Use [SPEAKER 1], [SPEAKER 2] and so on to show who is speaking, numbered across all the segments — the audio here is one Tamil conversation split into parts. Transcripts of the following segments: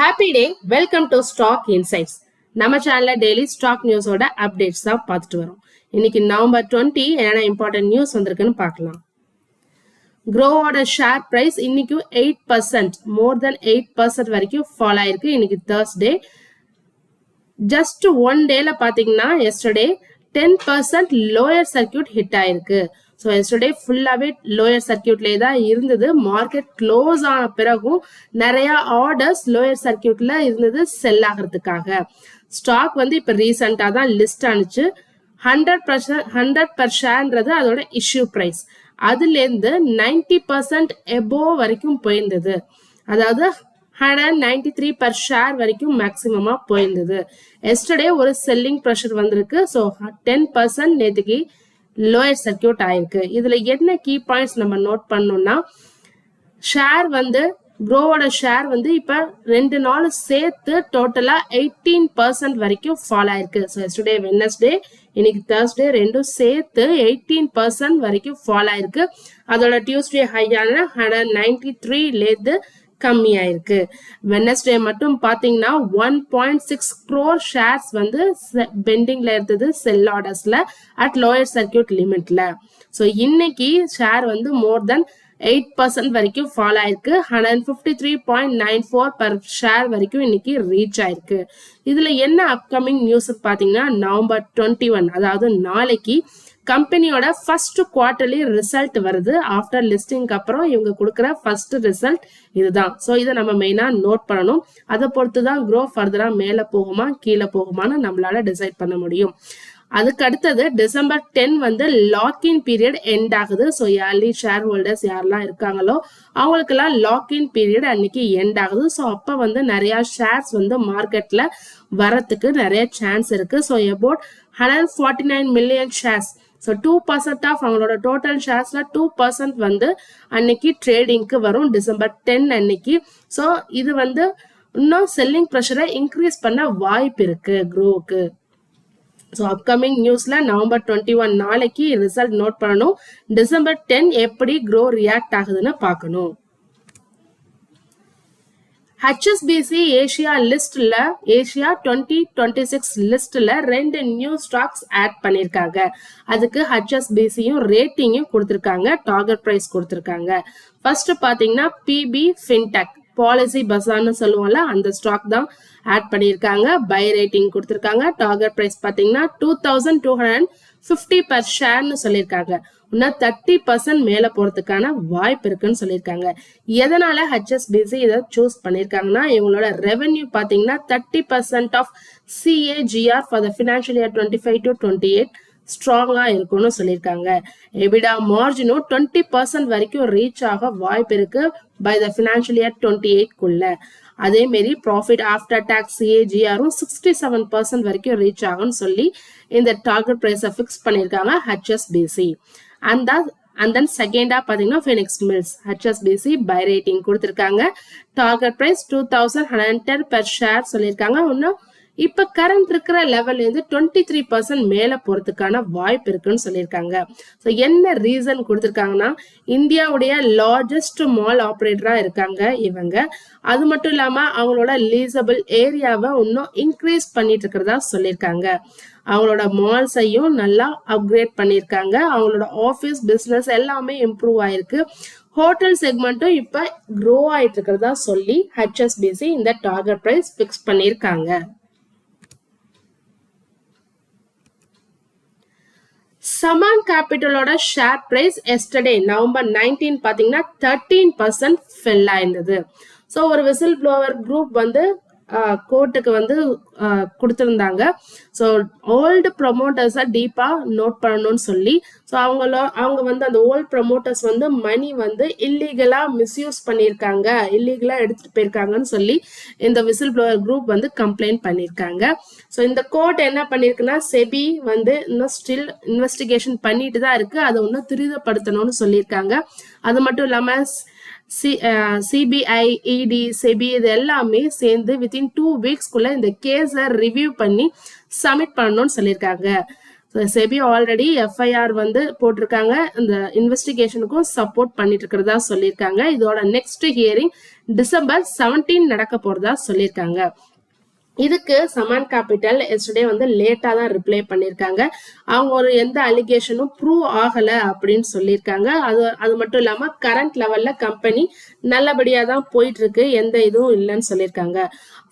[SPEAKER 1] Happy day, welcome to stock insights. நம்ம சேனல்ல டெய்லி ஸ்டாக் நியூஸோட அப்டேட்ஸ் தான் பார்த்துட்டு வரோம். இன்னைக்கு நவம்பர் 20 என்னென்ன இம்பார்ட்டன்ட் நியூஸ் வந்திருக்குன்னு பார்க்கலாம். க்ரோவோட ஷேர் பிரைஸ் இன்னைக்கும் 8%, மோர் தென் 8% வரைக்கும் ஃபால் ஆயிருக்கு. இன்னைக்கு தேர்ஸ்டே. ஜஸ்ட் ஒன் டேல பாத்தீங்கன்னா எஸ்டர்டே 10% லோயர் சர்க்கியூட் ஹிட் ஆயிருக்கு. ஸோ எஸ்டர்டே ஃபுல்லாகவே லோயர் சர்க்கியூட்லேயே தான் இருந்தது. மார்க்கெட் க்ளோஸ் ஆன பிறகும் நிறைய ஆர்டர்ஸ் லோயர் சர்க்கியூட்ல இருந்தது செல் ஆகிறதுக்காக. ஸ்டாக் வந்து இப்போ ரீசெண்டாக தான் லிஸ்ட் ஆனிச்சு. 100 per ஷேர்ன்றது அதோட இஷ்யூ ப்ரைஸ். அதுலேருந்து 90% எபோவ் வரைக்கும் போயிருந்தது. அதாவது 193 per ஷேர் வரைக்கும் மேக்சிமமா போயிருந்தது. எஸ்டர்டே ஒரு செல்லிங் ப்ரெஷர் வந்திருக்கு. ஸோ 10% நேற்றுக்கு லோயர் சர்க்கியூட் ஆயிருக்கு. இதுல என்ன கீ பாயிண்ட்ஸ் நம்ம நோட் பண்ணோம்னா, ஷேர் வந்து க்ரோவோட ஷேர் வந்து இப்ப 2 நாள் சேர்த்து டோட்டலா 18% வரைக்கும் ஃபால் ஆயிருக்கு. ஸோ எஸ்டர்டே வெட்னஸ்டே, இன்னைக்கு தேர்ஸ்டே, ரெண்டும் சேர்த்து 18% வரைக்கும் ஃபால் ஆயிருக்கு. அதோட டியூஸ்டே ஹையான 193லேருந்து கம்மியாயிருக்கு. வெட்னஸ்டே மட்டும் பாத்தீங்கன்னா 1.6 crore ஷேர்ஸ் வந்து பெண்டிங்ல இருந்தது செல் ஆர்டர்ஸ்ல அட் லோயர் சர்க்கியூட் லிமிட்ல. ஸோ இன்னைக்கு ஷேர் வந்து மோர் தென் 8% வரைக்கும் ஃபால் ஆயிருக்கு. 153.94 per ஷேர் வரைக்கும் இன்னைக்கு ரீச் ஆயிருக்கு. இதுல என்ன அப்கமிங் நியூஸ் பாத்தீங்கன்னா, நவம்பர் 21 அதாவது நாளைக்கு கம்பெனியோட ஃபர்ஸ்ட் குவார்டர்லி ரிசல்ட் வருது. ஆஃப்டர் லிஸ்டிங்க்கு அப்புறம் இவங்க கொடுக்குற ஃபர்ஸ்ட் ரிசல்ட் இதுதான். ஸோ இதை நம்ம மெயினா நோட் பண்ணணும். அதை பொறுத்து தான் க்ரோ ஃபர்தரா மேலே போகுமா கீழே போகுமான்னு நம்மளால டிசைட் பண்ண முடியும். அதுக்கு அடுத்தது டிசம்பர் 10 வந்து லாக்இன் பீரியட் எண்ட் ஆகுது. ஸோ ஏர்லி ஷேர் ஹோல்டர்ஸ் யாரெல்லாம் இருக்காங்களோ அவங்களுக்கெல்லாம் லாக்இன் பீரியட் அன்னைக்கு எண்ட் ஆகுது. ஸோ அப்போ வந்து நிறைய ஷேர்ஸ் வந்து மார்க்கெட்ல வரத்துக்கு நிறைய சான்ஸ் இருக்கு. So about 149 million shares, so 2% of அவங்களோட டோட்டல் ஷேர்ஸ்ல 2% வந்து அன்னைக்கு ட்ரேடிங்க்கு வரும் டிசம்பர் 10 அன்னைக்கு. ஸோ இது வந்து இன்னும் செல்லிங் ப்ரெஷரை இன்க்ரீஸ் பண்ண வாய்ப்பு இருக்கு க்ரோவுக்கு. ஸோ அப்கமிங் நியூஸ்ல நவம்பர் 21 நாளைக்கு ரிசல்ட் நோட் பண்ணணும். டிசம்பர் 10 எப்படி க்ரோ ரியாக்ட் ஆகுதுன்னு பார்க்கணும். HSBC ஏஷியா லிஸ்ட்ல ஏஷியா 2026 லிஸ்ட்ல 2 நியூ ஸ்டாக்ஸ் ஆட் பண்ணிருக்காங்க. அதுக்கு HSBCயும் ரேட்டிங்கும் கொடுத்திருக்காங்க, டார்கெட் பிரைஸ் கொடுத்திருக்காங்க. ஃபர்ஸ்ட் பாத்தீங்கன்னா PB ஃபின்டெக், பாலிசி பஸார்னு சொல்லுவோம்ல, அந்த ஸ்டாக் தான் ஆட் பண்ணிருக்காங்க. பை ரேட்டிங் கொடுத்திருக்காங்க. டார்கெட் பிரைஸ் பாத்தீங்கன்னா 2250 per ஷேர்னு சொல்லியிருக்காங்க. இன்னும் 30% மேல போறதுக்கான வாய்ப்பு இருக்குன்னு சொல்லியிருக்காங்க. எதனால HSBC இதை சூஸ் பண்ணிருக்காங்கன்னா, இவங்களோட ரெவென்யூ பாத்தீங்கன்னா 30% of CAGR for the financial year 25 to 28 ஸ்ட்ராங்கா இருக்கும்னு சொல்லியிருக்காங்க. எபிடா மார்ஜினும் 20% வரைக்கும் ரீச் ஆக வாய்ப்பு இருக்கு பை த ஃபினான்ஷியல் இயர் 28குள்ள. அதே மாதிரி ப்ராஃபிட் ஆஃப்டர் டாக்ஸ் CAGRும் 67% வரைக்கும் ரீச் ஆகும்னு சொல்லி இந்த டார்கெட் பிரைஸை ஃபிக்ஸ் பண்ணியிருக்காங்க HSBC. அண்ட் தென் செகண்டா பாத்தீங்கன்னா Phoenix Mills, HSBC buy rating கொடுத்திருக்காங்க. டார்கெட் பிரைஸ் 2110 per ஷேர் சொல்லியிருக்காங்க. இன்னும் இப்ப கரண்ட் இருக்கிற லெவல்ல இருந்து 23% மேல போறதுக்கான வாய்ப்பு இருக்குன்னு சொல்லியிருக்காங்க. ஸோ என்ன ரீசன் கொடுத்திருக்காங்கன்னா, இந்தியாவுடைய லார்ஜஸ்ட் மால் ஆப்ரேட்டரா இருக்காங்க இவங்க. அது மட்டும் இல்லாம அவங்களோட லீசபிள் ஏரியாவை இன்னும் இன்க்ரீஸ் பண்ணிட்டு இருக்கிறதா சொல்லியிருக்காங்க. அவங்களோட மால்ஸையும் நல்லா அப்கிரேட் பண்ணியிருக்காங்க. அவங்களோட ஆஃபீஸ் பிசினஸ் எல்லாமே இம்ப்ரூவ் ஆயிருக்கு. ஹோட்டல் செக்மெண்ட்டும் இப்ப க்ரோ ஆயிட்டு இருக்கிறதா சொல்லி HSBC இந்த டார்கெட் பிரைஸ் பிக்ஸ் பண்ணியிருக்காங்க. Zaman கேபிட்டலோட share price yesterday November 19 பாத்தீங்கன்னா 13% ஃபெல் ஆயிருந்தது. ஸோ ஒரு விசில் ப்ளோவர் குரூப் வந்து கோர்ட்டுக்கு வந்து கொடுத்திருந்தாங்க. ஸோ ஓல்டு ப்ரொமோட்டர்ஸை டீப்பா நோட் பண்ணணும்னு சொல்லி, ஸோ அவங்க வந்து அந்த ஓல்டு ப்ரொமோட்டர்ஸ் வந்து மணி வந்து இல்லீகலா மிஸ்யூஸ் பண்ணியிருக்காங்க, இல்லீகலா எடுத்துட்டு போயிருக்காங்கன்னு சொல்லி இந்த விசில் ப்ளோவர் குரூப் வந்து கம்ப்ளைண்ட் பண்ணியிருக்காங்க. ஸோ இந்த கோர்ட் என்ன பண்ணிருக்குன்னா, செபி வந்து இன்னும் ஸ்டில் இன்வெஸ்டிகேஷன் பண்ணிட்டு தான் இருக்கு, அதை இன்னும் துரிதப்படுத்தணும்னு சொல்லியிருக்காங்க. அது மட்டும் இல்லாம CBI, ED, செபி இது எல்லாமே சேர்ந்து வித்தின் 2 வீக்ஸ்க்குள்ள இந்த கேஸை ரிவ்யூ பண்ணி சப்மிட் பண்ணணும்னு சொல்லியிருக்காங்க. செபி ஆல்ரெடி FIR வந்து போட்டிருக்காங்க. இந்த இன்வெஸ்டிகேஷனுக்கும் சப்போர்ட் பண்ணிட்டு இருக்கிறதா சொல்லியிருக்காங்க. இதோட நெக்ஸ்ட் ஹியரிங் டிசம்பர் 17 நடக்க போறதா சொல்லியிருக்காங்க. இதுக்கு சமான் கேபிட்டல் எஸ்டர்டே வந்து லேட்டா தான் ரிப்ளை பண்ணிருக்காங்க. அவங்க ஒரு எந்த அலிகேஷனும் ப்ரூவ் ஆகல அப்படின்னு சொல்லியிருக்காங்க. அது மட்டும் இல்லாம கரண்ட் லெவல்ல கம்பெனி நல்லபடியா தான் போயிட்டு இருக்கு, எந்த இதுவும் இல்லைன்னு சொல்லியிருக்காங்க.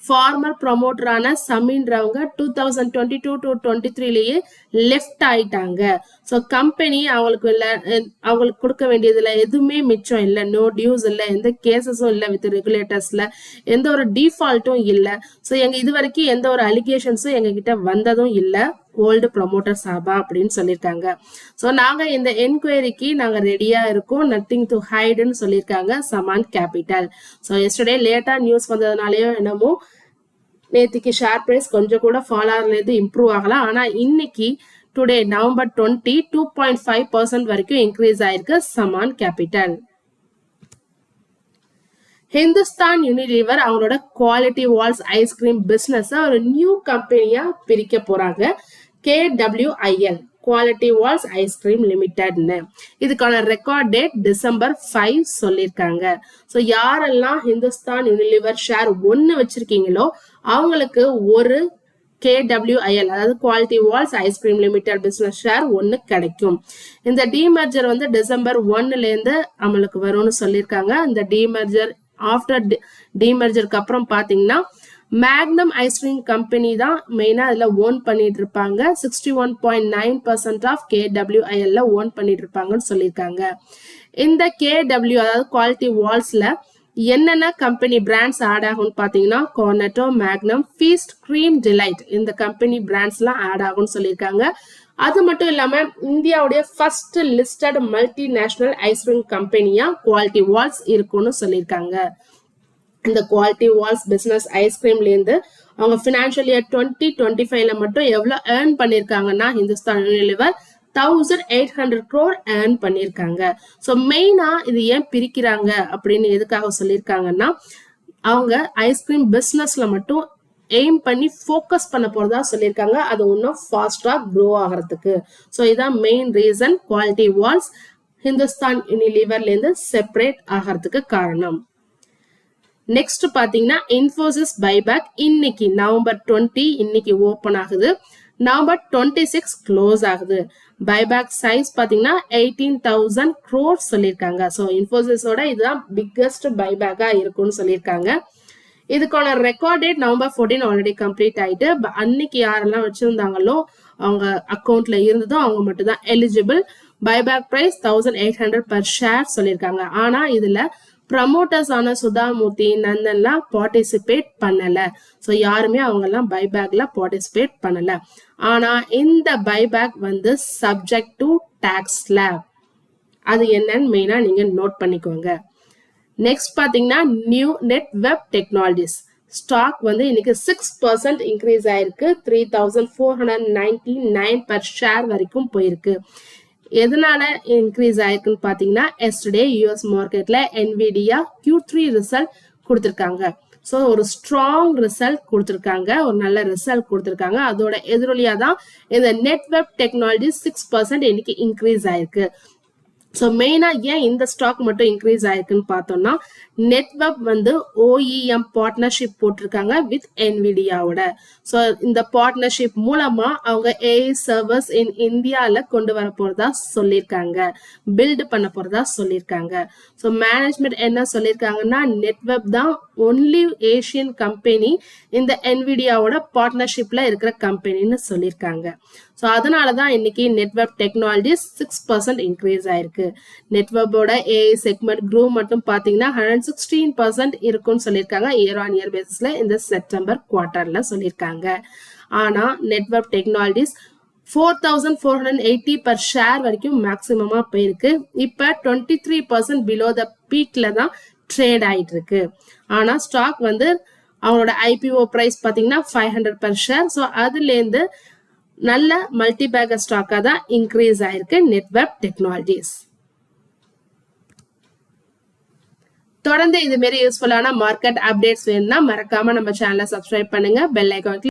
[SPEAKER 1] ஃபார்மர் ப்ரொமோட்டரான சமீன்றவங்க 2022 to 23லயே லெஃப்ட் ஆயிட்டாங்க. ஸோ கம்பெனி அவங்களுக்கு கொடுக்க வேண்டியதுல எதுவுமே மிச்சம் இல்லை, நோ டியூஸ் இல்லை, எந்த கேசஸும் இல்லை வித் ரெகுலேட்டர்ஸ்ல, எந்த ஒரு டிஃபால்ட்டும் இல்லை. ஸோ இது வரைக்கும் எந்த ஒரு அலிகேஷன்ஸும் எங்க கிட்ட வந்ததும் இல்லை ஓல்டு ப்ரொமோட்டர் சாபா அப்படின்னு சொல்லியிருக்காங்க. ஸோ நாங்க இந்த என்கொயரிக்கு நாங்க ரெடியா இருக்கோம், நத்திங் டு ஹைடுன்னு சொல்லியிருக்காங்க சமான் கேபிட்டல். ஸோ எஸ்டர்டே லேட்டா நியூஸ் வந்ததுனாலயோ என்னமோ நேற்றுக்கு ஷேர் பிரைஸ் கொஞ்சம் கூட ஃபால் ஆகல, இம்ப்ரூவ் ஆகலாம். ஆனா இன்னைக்கு டுடே நவம்பர் 20 2.5% வரைக்கும் இன்க்ரீஸ் ஆயிருக்கு சமான் கேபிட்டல். ஹிந்துஸ்தான் யூனிலிவர் அவங்களோட குவாலிட்டி வால்ஸ் ஐஸ்கிரீம் பிசினஸ் ஒரு நியூ கம்பெனியா பிரிக்க போறாங்க, KWIL குவாலிட்டி வால்ஸ் ஐஸ்கிரீம் லிமிடெட்னு. இதுக்கான ரெக்கார்ட் டேட் டிசம்பர் 5 சொல்லியிருக்காங்க. ஸோ யாரெல்லாம் ஹிந்துஸ்தான் யூனிலிவர் ஷேர் 1 வச்சிருக்கீங்களோ அவங்களுக்கு ஒரு KWIL அதாவது quality Walls ice cream limited business share 1 கிடைக்கும். இந்த டிமர்ஜர் வந்து டிசம்பர் 1ல இருந்து அமலுக்கு வரும்னு சொல்லியிருக்காங்க. இந்த டிமர்ஜர் ஆஃப்டர் டிமர்ஜருக்கு அப்புறம் பாத்தீங்கன்னா மேக்னம் ஐஸ்கிரீம் கம்பெனி தான் மெயினா அதுல ஓன் பண்ணிட்டு இருப்பாங்க. 61.9% ஆஃப் KWIL ஓன் பண்ணிட்டு இருப்பாங்கன்னு சொல்லியிருக்காங்க. இந்த KW அதாவது குவாலிட்டி வால்ஸ்ல என்னென்ன கம்பெனி பிராண்ட்ஸ் ஆட் ஆகும்னு பாத்தீங்கன்னா கார்னட்டோ, மேக்னம், ஃபீஸ்ட், கிரீம் டிலைட் இந்த கம்பெனி பிராண்ட்ஸ் எல்லாம் ஆட் ஆகும்னு சொல்லியிருக்காங்க. அது மட்டும் இல்லாம இந்தியாவுடைய ஃபர்ஸ்ட் லிஸ்டட் மல்டிநேஷனல் ஐஸ்கிரீம் கம்பெனியா குவாலிட்டி வால்ஸ் இருக்கும்னு சொல்லியிருக்காங்க. இந்த குவாலிட்டி வால்ஸ் பிசினஸ் ஐஸ்கிரீம்ல இருந்து அவங்க பினான்சியல் இயர் 2025ல மட்டும் எவ்வளவு ஏர்ன் பண்ணிருக்காங்கன்னா ஹிந்துஸ்தான் யூனிலிவர் 1800 crore ஏர்ன் பண்ணிருக்காங்க. ஸோ மெயினா இது ஏன் பிரிக்கிறாங்க அப்படின்னு எதுக்காக சொல்லியிருக்காங்கன்னா அவங்க ஐஸ்கிரீம் பிசினஸ்ல மட்டும் எய்ம் பண்ணி ஃபோக்கஸ் பண்ண போறதா சொல்லியிருக்காங்க, அது இன்னும் ஃபாஸ்டா க்ரோ ஆகிறதுக்கு. ஸோ இதான் main reason Kwality Wall's Hindustan யூனிலிவர்ல இருந்து செப்பரேட் ஆகிறதுக்கு காரணம். நெக்ஸ்ட் பாத்தீங்கன்னா இன்ஃபோசிஸ் பைபேக் இன்னைக்கு நவம்பர் 20 இன்னைக்கு ஓபன் ஆகுது, நவம்பர் 26 க்ளோஸ் ஆகுது. பைபேக் சைஸ் பாத்தீங்கன்னா 18,000 crore சொல்லியிருக்காங்க. ஸோ இன்ஃபோசிஸோட இதுதான் பிக்கஸ்ட் பைபேக்கா இருக்கும்னு சொல்லியிருக்காங்க. இதுக்கான record date November 14 already complete ஆயிட்டு அன்னைக்கு யாரெல்லாம் வச்சிருந்தாங்களோ அவங்க அக்கௌண்ட்ல இருந்ததோ அவங்க மட்டும் தான் eligible. Buyback price 1800 per share சொல்லியிருக்காங்க. ஆனா இதுல ப்ரமோட்டர்ஸ் ஆன சுதாமூர்த்தி, நந்தன்லாம் பார்ட்டிசிபேட் பண்ணல. ஸோ யாருமே அவங்க எல்லாம் பைபேக்ல பார்ட்டிசிபேட் பண்ணல. ஆனா இந்த பைபேக் வந்து சப்ஜெக்ட் டு டாக்ஸ் ஸ்லாப், அது என்னன்னு மெயினா நீங்க நோட் பண்ணிக்கோங்க. நெக்ஸ்ட் பாத்தீங்கன்னா new net web technologies stock வந்து இன்னைக்கு 6% இன்க்ரீஸ் ஆயிருக்கு, 3499 per ஷேர் வரைக்கும் போயிருக்கு. எதனால இன்க்ரீஸ் ஆயிருக்குன்னு பாத்தீங்கன்னா எஸ்டர்டே யூஎஸ் மார்க்கெட்ல NVIDIA Q3 ரிசல்ட் கொடுத்திருக்காங்க. ஸோ ஒரு ஸ்ட்ராங் ரிசல்ட் கொடுத்திருக்காங்க, ஒரு நல்ல ரிசல்ட் கொடுத்திருக்காங்க. அதோட எதிரொலியா தான் இந்த நெட் வெப் டெக்னாலஜி 6% இன்னைக்கு இன்க்ரீஸ் ஆயிருக்கு. ஸோ மெயினா ஏன் இந்த ஸ்டாக் மட்டும் இன்க்ரீஸ் ஆயிருக்குன்னு பார்த்தோம்னா நெட்வெப் வந்து OEM பார்ட்னர்ஷிப் போட்டிருக்காங்க வித் NVIDIAவோட. ஸோ இந்த பார்ட்னர்ஷிப் மூலமா அவங்க AI சர்வர்ஸ் இன் இந்தியாவில் கொண்டு வர போறதா சொல்லியிருக்காங்க, பில்டு பண்ண போறதா சொல்லியிருக்காங்க. ஸோ மேனேஜ்மெண்ட் என்ன சொல்லியிருக்காங்கன்னா நெட்வெப் தான் ஒன்லி ஏஷியன் கம்பெனி இந்த NVIDIAவோட பார்ட்னர்ஷிப்ல இருக்கிற கம்பெனின்னு சொல்லியிருக்காங்க. ஸோ அதனாலதான் இன்னைக்கு நெட்வெப் டெக்னாலஜிஸ் 6% இன்க்ரீஸ் ஆயிருக்கு. நெட்வெப்போட AI செக்மெண்ட் க்ரூ மட்டும் பாத்தீங்கன்னா 116% இருக்கும்னு சொல்லியிருக்காங்க இயர் ஆன் இயர் பேசிஸ்ல இந்த செப்டம்பர் குவார்டர்ல சொல்லியிருக்காங்க. ஆனா நெட்வெப் டெக்னாலஜிஸ் 4480 per ஷேர் வரைக்கும் மேக்சிமமா போயிருக்கு. இப்ப 23% பிலோ த பீக்ல தான் ட்ரேட் ஆயிட்டு இருக்கு. ஆனா ஸ்டாக் வந்து அவங்களோட IPO பிரைஸ் பாத்தீங்கன்னா 500 per ஷேர். ஸோ அதுல இருந்து நல்ல மல்டிபேக்கர் ஸ்டாக்கா தான் இன்க்ரீஸ் ஆயிருக்கு நெட்வெப் டெக்னாலஜிஸ். தொடர்ந்து இது மாதிரி யூஸ்ஃபுல்லான மார்க்கெட் அப்டேட்ஸ் வேணும்னா மறக்காம நம்ம சேனலை சப்ஸ்கிரைப் பண்ணுங்க, பெல் ஐகான்